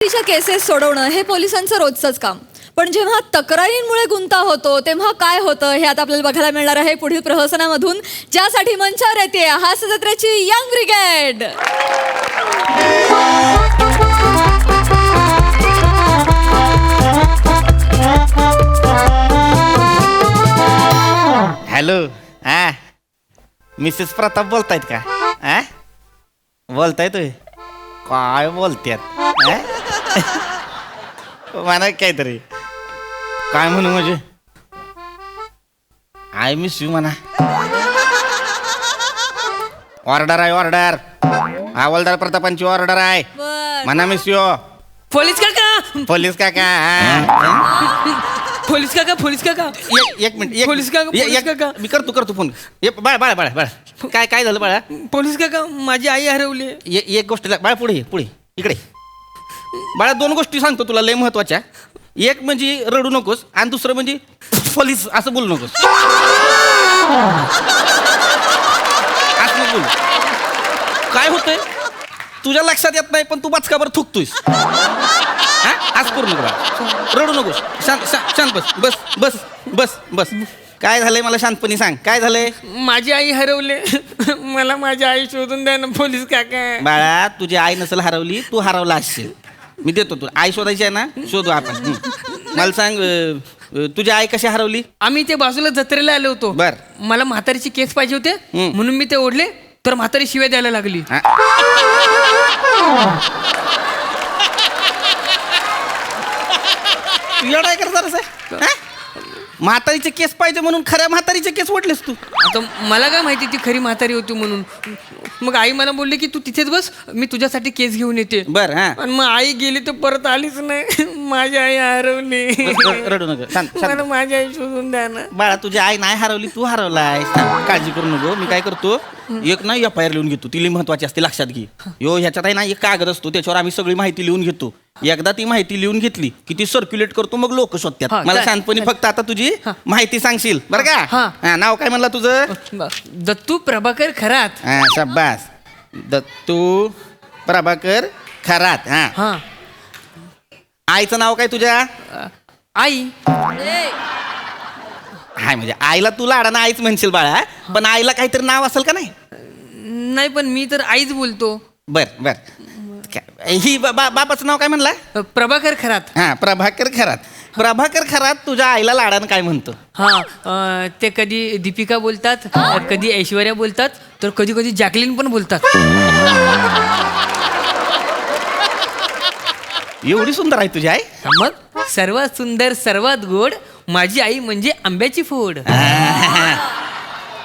चोरीच्या केसेस सोडवणं हे पोलिसांचं रोजचंच काम. पण जेव्हा तक्रारींमुळे गुंता होतो तेव्हा काय होतं हे आता आपल्याला बघायला मिळणार आहे पुढील प्रहसनामधून, ज्यासाठी मंचावर येते हास्य जत्रेची यंग ब्रिगेड. हॅलो, हा मिसेस प्रताप बोलतायत का? हा बोलताय तुम्ही? काय बोलत्यात? म्हणा काहीतरी. काय म्हणू म्हणजे? आय मिस यू म्हणा. ऑर्डर आहे, ऑर्डर. हवालदार प्रतापांची ऑर्डर आहे म्हणा. Miss you. पोलीस काका, पोलीस काका. पोलीस काका, पोलीस काका. एक मिनिट. पोलीस काका, पोलीस काका. मी करतो फोन. बाळा बाळा बाळा बाळा काय झालं बाळा? पोलीस काका, माझी आई हरवली. एक गोष्ट बाळा, पुढे इकडे बाळा. दोन गोष्टी सांगतो तुला लय महत्वाच्या. एक म्हणजे रडू नकोस आणि दुसरं म्हणजे पोलीस असं बोलू नकोस. असं बोल. काय होतंय तुझ्या लक्षात येत नाही पण तू बचकावर थुकतोयस. असं करू नको बाळा, रडू नकोस. शांत बस बस बस बस बस. काय झालंय मला शांतपणे सांग, काय झालंय? माझी आई हरवले. मला माझी आई शोधून द्या ना पोलीस काका. बाळा, तुझी आई नसेल हरवली, तू हरवला असशील. मी देतो तुला. आई शोधायची आहे ना, शोधू आपण. मला सांग, तुझी आई कशी हरवली? आम्ही ते बाजूला जत्रेला आलो होतो. बर. मला म्हातारीची केस पाहिजे होते म्हणून मी ते ओढले, तर म्हातारी शिव्या द्यायला लागली. येडाय कर जरासं. म्हातारीचे केस पाहिजे म्हणून खऱ्या म्हातारीचे केस ओढलेस तू? आता मला काय माहिती ती खरी म्हातारी होती म्हणून. मग आई मला बोलली की तू तिथेच बस, मी तुझ्यासाठी केस घेऊन येते. बर. हा, आणि मग आई गेली तर परत आलीच नाही. माझी आई हरवली. रडू नका. शांत मला माझी आई शोधून द्या ना. बाळा, तुझी आई नाही हरवली, तू हरवलाय. काळजी करू नको. मी काय करतो, एक ना FIR लिहून घेतो. ती महत्वाची असते, लक्षात घे. ह्याच्यात आहे ना एक कागद असतो, त्याच्यावर आम्ही सगळी माहिती लिहून घेतो. एकदा ती माहिती लिहून घेतली की ती सर्क्युलेट करतो, मग लोक शोधतात. मला शांतपणे फक्त आता तुझी माहिती सांगशील बरं का? नाव काय म्हणला तुझं? दत्तू प्रभाकर खरात. हा, शाबास. दत्तू प्रभाकर खरात. हा. आईचं नाव काय तुझ्या? आई. हाय, म्हणजे आईला तू लाडाना आईच म्हणशील बाळा, पण आईला काहीतरी नाव असेल का? नाही नाही, पण मी तर आईच बोलतो. बर बर. ही बापाचं नाव काय म्हणला? प्रभाकर खरात. हा, प्रभाकर खरात. प्रभाकर खरात तुझ्या आईला लाडानं काय म्हणतो? हा, ते कधी दीपिका बोलतात, कधी ऐश्वर्या बोलतात, तर कधी कधी जॅकलिन पण बोलतात. एवढी सुंदर आहे तुझी आई? मग सर्वात सुंदर, सर्वात गोड माझी आई म्हणजे आंब्याची फोड.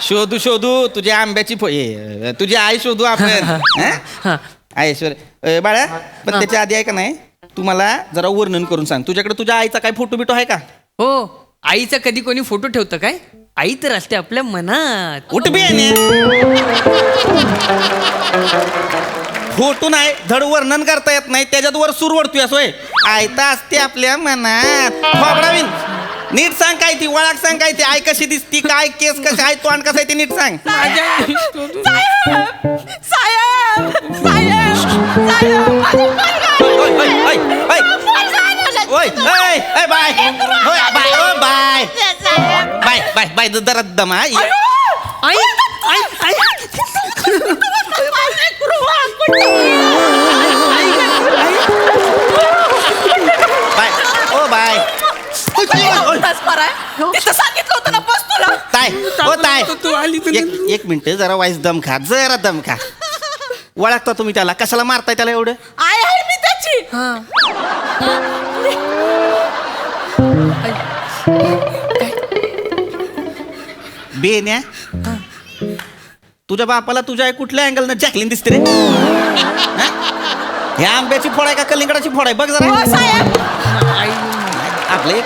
शोधू तुझ्या आंब्याची तुझी आई शोधू आपण. ऐश्वर्या बाळा, पण त्याच्या आधी आहे का नाही, तू मला जरा वर्णन करून सांग. तुझ्याकडे तुझ्या आईचा काय फोटो बिटो आहे का? हो, आईचा कधी कोणी फोटो ठेवतं काय? आई तर असते आपल्या मनात. उठ बी. फोटो नाही, धड वर्णन करता येत नाही, त्याच्यात वर सूर वरतोय असोय. आई तर असते आपल्या मनात. खोबडावीन, नीट सांग काय ती, वळख सांग काय ती. आई कशी दिसती, काय केस कसे आहे, तोंड कसं आहे ते नीट सांग. बाय जरा दमा. आई आई आई बाय. ओ बाय. सांगितलं होतं ना बस तुला. ताय, ओ ताय, तू आली एक मिनिट, जरा वाईस दम खा, जरा दम खा. ओळखता तुम्ही त्याला? कशाला मारताय त्याला एवढं? आहे मी त्याची. बेन्या, तुझ्या बापाला तुझ्या आई कुठल्या अँगलनं जॅकलिन दिसते रे? ह्या आंब्याची फोड आहे का कलिंगडाची फोड आहे? बघ जरा. साहेब, आपले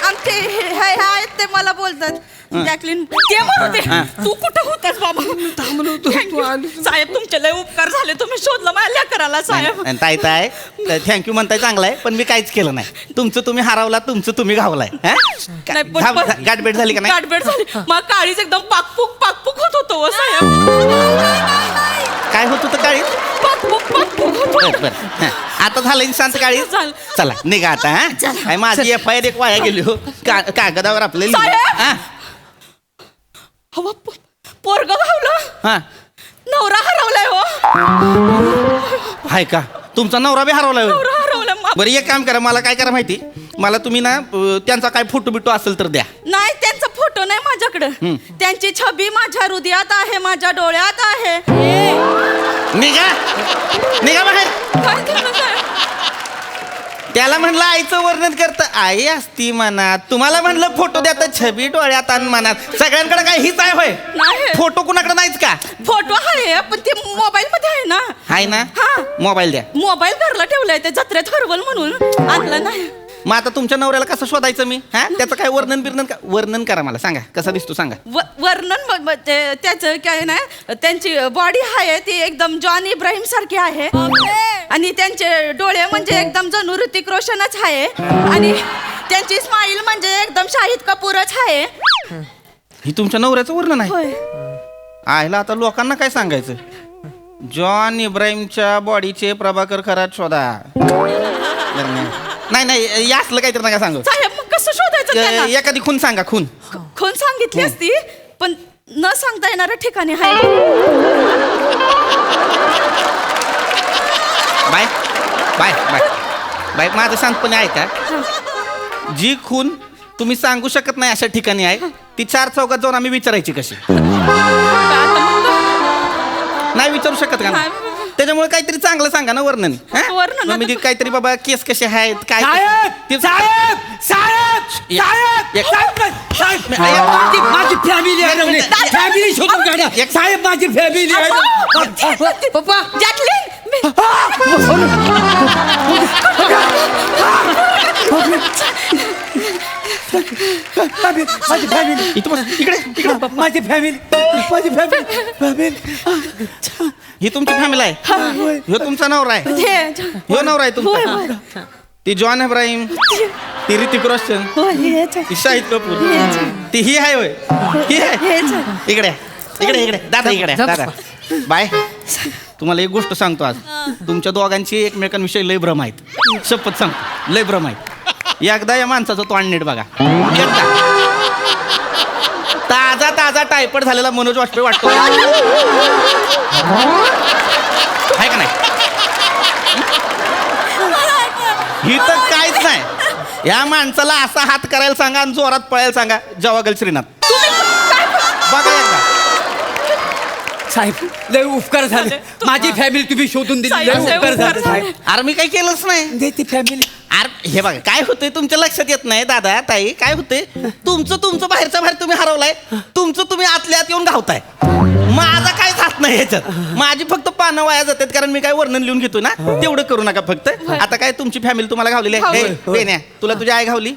आमचे हे आहेत ते मला बोलतात जॅकलिन. ते म्हणते तू कुठं होतास बाबा? थांबलो तू आली. साहेब, तुमचे लय उपकार झाले, तुम्ही शोधलं माझ्या लेकराला. साहेब, ताई ताय थँक्यू म्हणताय, चांगलं आहे, पण मी काहीच केलं नाही. तुमचं तुम्ही हारावला, तुमचं तुम्ही घावलाय. गाठभेट झाली का नाही? गाठभेट झाली. मग काळीच एकदम पाकपूक होत होतो. हो साहेब, काय होत होतं काळी? पाकपूक होत. बर. आता झालं शांत काळी झालं. चला निघा आता हा काय माझी FIR एक वाया गेली हो कागदावर आपले साहेब! हवा पोरग घावलं, हा नवरा हरवलाय हो. हाय का तुमचा नवरा बी हरवलाय होय? नवरा हरवला बरं एक काम करा मला काय करा माहिती मला तुम्ही ना त्यांचा काय फोटो बिटो असेल तर द्या नाही, त्यांचा फोटो नाही माझ्याकडे. त्यांची छबी माझ्या हृदयात आहे, माझ्या डोळ्यात आहे. निघा निघा बाहेर काय झालं साहेब? त्याला म्हणलं आईचं वर्णन करतं आई असती मनात तुम्हाला म्हणलं फोटो द्या तर छबी डोळ्यात आणि मनात सगळ्यांकडे काय हीच आहे होय नाही. फोटो कुणाकडे नाहीच का फोटो आहे पण ते मोबाईल मध्ये आहे ना. आहे ना हा. मोबाईल द्या मोबाईल घरला ठेवलाय, ते जत्रेत हरवल म्हणून आणलं नाही. मग आता तुमच्या नवऱ्याला कसं शोधायचं मी हा त्याचं काय वर्णन करा मला सांगा कसा दिसतो सांगा वर्णन त्याचं काय नाही, त्यांची बॉडी आहे ती एकदम जॉन इब्राहिम सारखी आहे आणि त्यांचे डोळे म्हणजे एकदम जणू ऋतिक रोशनच आहे आणि त्यांची स्माईल म्हणजे एकदम शाहिद कपूरच आहे. ही तुमच्या नवऱ्याचं वर्णन आहे होय. आयला आता लोकांना काय सांगायचं जॉन इब्राहिमच्या बॉडीचे प्रभाकर खरात शोधा नाही नाही या असलं काहीतरी नका सांगू साहेब मग कसं शोधायचं त्यांना? एखादी खून सांगा खून खून सांगितली असती पण न सांगता येणाऱ्या ठिकाणी आहे. बाय बाय बाय बाय माझं शांतपणे ऐका जी खून तुम्ही सांगू शकत नाही अशा ठिकाणी आहे ती 4 चौकात जाऊन आम्ही विचारायची कशी नाही विचारू शकत का नाही. त्याच्यामुळे काहीतरी चांगलं सांगा ना वर्णन हा? वर्णन आता- म्हणजे काहीतरी बाबा केस कसे आहेत काय ते- साहेब साहेब एक- साहेब एक- माझी फॅमिली हरवली फॅमिली शोधून काढा साहेब माझी फॅमिली पप्पा जॅकलीन माझी फॅमिली इथं बस, इकडे माझी फॅमिली ही तुमची फॅमिली आहे ह्यो तुमचा नवरा आहे ह्यो नवरा आहे तुमचा ती जॉन इब्राहिम ती ऋतिक रोशन ती शाहिद कपूर ती ही आहे होय ही आहे इकडे इकडे इकडे दादा इकडे दादा बाय तुम्हाला एक गोष्ट सांगतो आज तुमच्या दोघांची एकमेकांविषयी लय भ्रम आहेत शपथ सांगतो लय भ्रम आहेत एकदा या माणसाचा तो नीट बघा एकदा ताजा ताजा टायफॉइड झालेला मनोज वाजपेयी वाटतो आहे का नाही ही तर काहीच नाही या माणसाला असा हात करायला सांगा आणि जोरात पळायला सांगा जवागल श्रीनाथ बघा एकदा साहेब लय उपकार झाले माझी फॅमिली तुम्ही शोधून दिली लय साहेब, उपकार झाले उपकार साहेब अरे मी काही केलंच नाही दे ती फॅमिली अरे हे बघा काय होतंय तुमच्या लक्षात येत नाही दादा ताई काय होतंय तुमचं बाहेरच्या बाहेर तुम्ही हरवलाय तुमचं तुम्ही आतल्या आत येऊन घावताय माझा काहीच हात नाही ह्याच्यात माझी फक्त पानं वाया जातात कारण मी काय वर्णन लिहून घेतो ना तेवढं करू नका फक्त आता काय तुमची फॅमिली तुम्हाला घावलेली आहे होय, हे, बेन्या, तुला तुझी आई घावली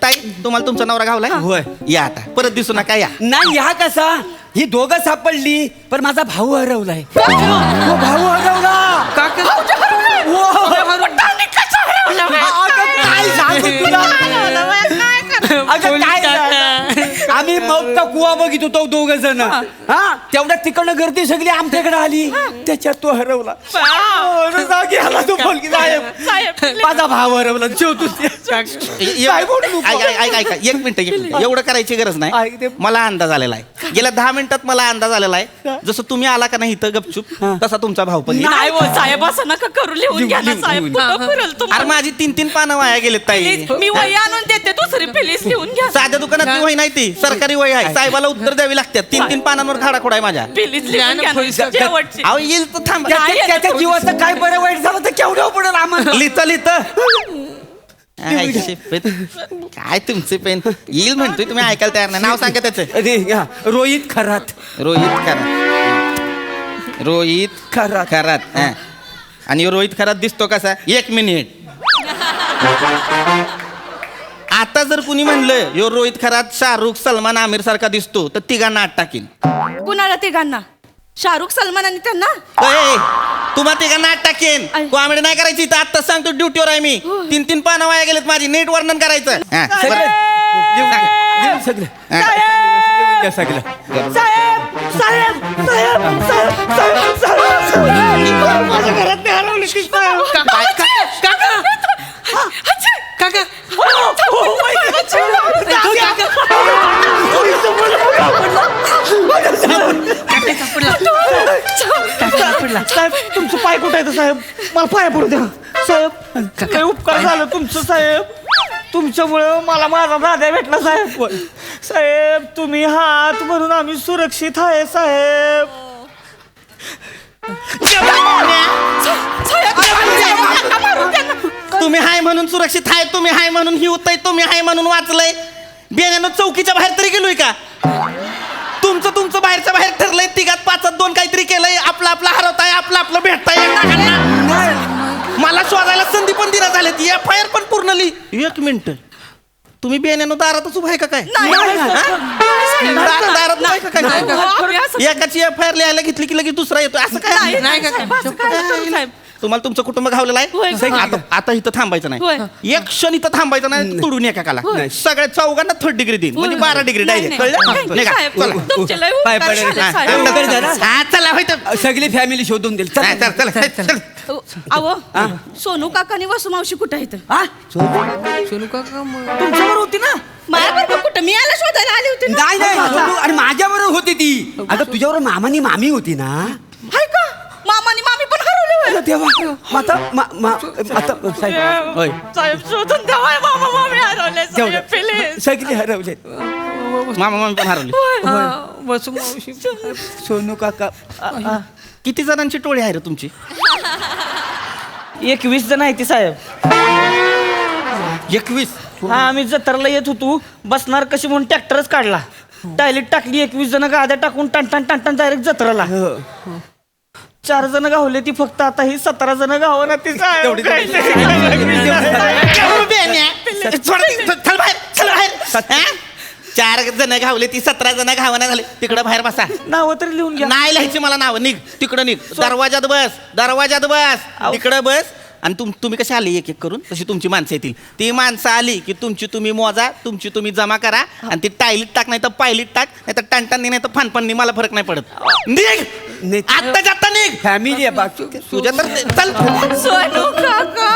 ताई तुम्हाला तुमचा नवरा घावलाय होय. या आता परत दिसू नका या नाही ह्या कसा ही दोघं सापडली पण माझा भाऊ हरवलाय भाऊ हरवला काका काय सांगू तुला अगं काय झालं? आम्ही मग कुवा बघित होतो दोघ जण हा तेवढ्या तिकडनं गर्दी सगळी आमच्याकडे आली त्याच्यात तो हरवला जागी आला तो फलकी साहेब माझा भाव हरवला शेवटून साहेब, ओरडू नको. ऐका एक मिनिट एवढं करायची गरज ऐक नाही ते. मला अंदाज आलेला आहे गेल्या 10 मिनिटात मला अंदाज आलेला आहे जसं तुम्ही आला का नाही इथं गपचूप तसा तुमचा भाऊ पण येईल. नाही हो साहेब असं नका करू, लिहून घ्या ना साहेब. कुठं फिरल अरे तुम्हाला? माझी 3 पानं वाया गेलेत ताई Please, मी वही आणून देते दुसरी प्लीज लिहून घ्या. साध्या दुकानात वही नाही ती सरकारी वही आहे साहेबाला उत्तर द्यावी लागतात 3 पानांवर खाडाखोडा आहे माझ्या प्लीज लिहून घ्या ना. शेवटची. अहो येईल तर थांब त्याच्या जीवाचं काय बरं वाईट झालं तर केवढं पडेल आम्हाला लिहितं काय तुमचे पेन येईल म्हणतोय तुम्ही ऐकायला तयार नाही नाव सांगा त्याचं अरे, हा, रोहित खरात रोहित खरात हा. आणि रोहित खरात दिसतो कसा 1 मिनिट आता जर कुणी म्हणलं यो रोहित खरात शाहरुख सलमान आमिर सारखा दिसतो तर तिघांना आत टाकीन कुणाला तिघांना? शाहरुख सलमान आणि त्यांना? ए, तुम्हा तिघांना आत टाकेन आई. कॉमेडी नाही करायची इथं आत्ता सांगतो ड्युटीवर आहे मी 3 पानं वाया गेलेत माझी नीट वर्णन करायचं हा, सगळं बरं. लिहून टाका. लिहून सगळं हा. लिहून द्या सगळं साहेब साहेब साहेब साहेब साहेब माझ्या घरात नाही हरवली ती साहेब. काका साहेब तुमचं पाय कुठं आहे साहेब? मला पाया पडू द्या साहेब. काय उपकार झालं तुमचं साहेब. तुमच्यामुळं मला माझा दादा भेटला साहेब. साहेब तुम्ही हात म्हणून आम्ही सुरक्षित आहे साहेब. तुम्ही हाय म्हणून सुरक्षित हाय, तुम्ही हाय म्हणून ही होतंय, तुम्ही हाय म्हणून वाचलंय. बेण्यानं चौकीच्या बाहेर तरी गेलोय का? तुमचं बाहेरच्या बाहेर ठरलंय. तिघात पाचात दोन काहीतरी केलंय. आपलं हरवताय, आपलं भेटताय. मला शोधायला संधी पण दिला झाले. FIR पण पूर्ण लिही. 1 मिनिट, तुम्ही बेण्यानं दारातच उभा आहे का काय? दारात नाही का काय? एकाची FIR लिहायला घेतली की लगेच दुसरा येतो असं काय? नाही काका. तुम्हाला तुमचं कुटुंब घावलेलं आहे. आता इथं थांबायचं नाही. एक क्षण इथं थांबायचं नाही. तुडून एकाला सगळ्या चौघांना 3rd डिग्री देईन, म्हणजे 12 डिग्री डायरेक्ट. कळलं? नाही का? पाय पडायला हा, चला होय तर. सगळी फॅमिली शोधून देईल. नाही, चल. अहो सोनू काकानी वसू मावशी कुठं आहेत? सोनू काका तुमच्यावर होती ना? माझ्याबरोबर कुठं? मी याला शोधायला आली होती ना. नाही सोनू, आणि माझ्याबरोबर होती ती. आता तुझ्यावर मामानी मामी होती ना? हाय का? मामानी मामी पण हरवले होय. तेव्हा आता साहेब होय, साहेब शोधून द्यावा, मामा मामी हरवले साहेब, तेवढं. प्लीज. सगळे हरवले. मामा पण हरवली. वसू मावशी सोनू काका किती जणांची टोळी आहे रे तुमची? 21 जण आहे ती साहेब. 21. हा, आम्ही जत्राला येत होतो, बसणार कशी म्हणून ट्रॅक्टरच काढला. टायलेट टाकली, 21 जण गाद्या टाकून टाण डायरेक्ट जत्राला. 4 जण गावले ती फक्त. आता ही 17 जण गाव ना ती साहेब. चल बाहेर. 4 जण घावले, ती 17 जण घावना झाले. तिकडं बाहेर बसा. नावं तरी लिहून घ्या. नाही लिहायची मला नाव. निघ तिकडं, निघ. दरवाजात बस. तिकडं बस. आणि तुम्ही कशी आली एक एक करून, तशी तुमची माणसं येतील. ती माणसं आली की तुमची तुम्ही मोजा, तुमची तुम्ही जमा करा. आणि ती टायलीत टाक, नाही तर पायलीत टाक, नाही तर टाणटांनी, नाही तर फानपणनी. मला फरक नाही पडत. निघ आत्ता जाता निघ. फॅमिली आहे बाकी. तुझ्या तर चल. सोनू काका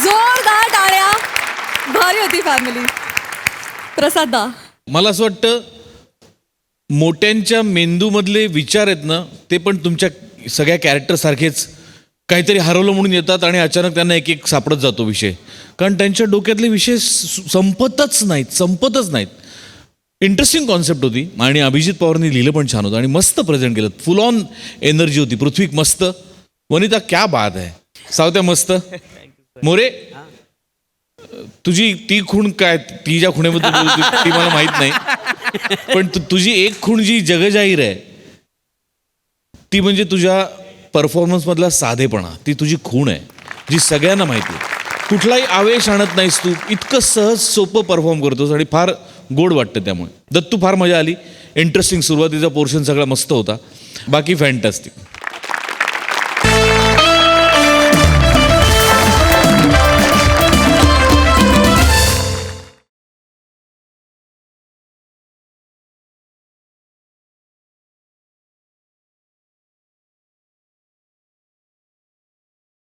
जोरदार टाळ्या. भारी होती फॅमिली. प्रसादा, मला असं वाटतं मोठ्यांच्या मेंदूमधले विचार आहेत ना, ते पण तुमच्या सगळ्या कॅरेक्टर सारखेच काहीतरी हरवलं म्हणून येतात आणि अचानक त्यांना एक एक सापडत जातो विषय. कारण त्यांच्या डोक्यातले विषय संपतच नाहीत. इंटरेस्टिंग कॉन्सेप्ट होती आणि अभिजित पवारनी लिहिलं पण छान होतं आणि मस्त प्रेझेंट केलं. फुल ऑन एनर्जी होती. पृथ्वी मस्त, वनिता क्या बात आहे, सावत्या मस्त. मोरे, तुझी ती खूण काय, ती ज्या खुणेबद्दल बोलते ती मला माहित नाही, पण तुझी एक खूण जी जगजाहीर आहे ती म्हणजे तुझ्या परफॉर्मन्स मधला साधेपणा. ती तुझी खूण आहे जी सगळ्यांना माहिती आहे. कुठलाही आवेश आणत नाहीस तू, इतकं सहज सोपं परफॉर्म करतोस आणि फार गोड वाटतं. त्यामुळे दत्तू फार मजा आली. इंटरेस्टिंग सुरुवातीचा पोर्शन सगळा मस्त होता. बाकी फॅन्टॅस्टिक.